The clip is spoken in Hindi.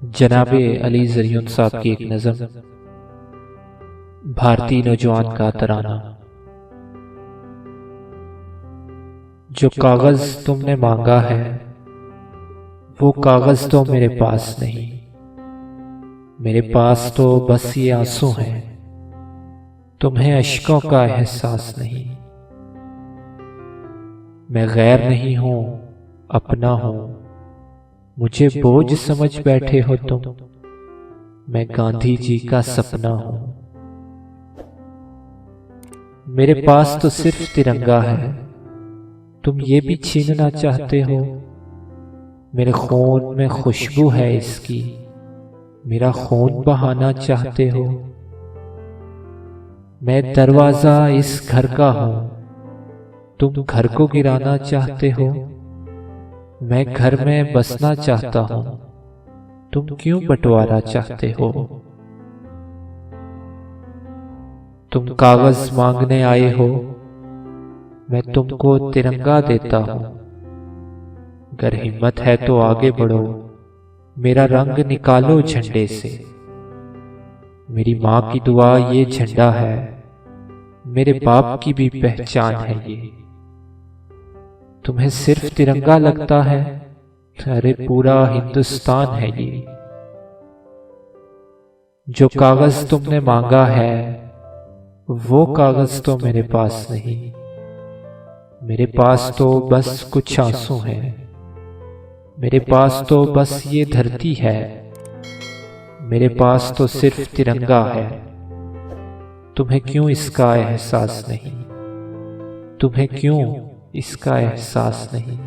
जनाबे अली ज़रियुन साहब की एक नज़म, भारतीय नौजवान का तराना। जो कागज़ तुमने मांगा है वो कागज़ तो मेरे पास नहीं, मेरे पास तो बस ये आंसू हैं, तुम्हें अश्कों का एहसास नहीं। मैं गैर नहीं हूँ, अपना हूँ, मुझे बोझ समझ बैठे हो तुम, मैं गांधी जी का सपना हूं। मेरे पास तो सिर्फ तिरंगा है, तुम ये भी छीनना चाहते हो। मेरे खून में खुशबू है इसकी, मेरा खून बहाना चाहते हो। मैं दरवाजा इस घर का हूं, तुम घर को गिराना चाहते हो। मैं घर में बसना चाहता हूं, तुम क्यों बंटवारा चाहते हो। तुम कागज मांगने आए हो, मैं तुमको तिरंगा देता हूं। अगर हिम्मत है तो आगे बढ़ो, मेरा रंग निकालो झंडे से। मेरी मां की दुआ ये झंडा है, मेरे बाप की भी पहचान है ये। तुम्हें सिर्फ तिरंगा लगता है, अरे पूरा हिंदुस्तान है ये। जो कागज तुमने मांगा है वो कागज तो मेरे पास नहीं, मेरे पास तो बस कुछ आंसू हैं, मेरे पास तो बस ये धरती है, मेरे पास तो सिर्फ तिरंगा है। तुम्हें क्यों इसका एहसास नहीं, तुम्हें क्यों इसका एहसास नहीं।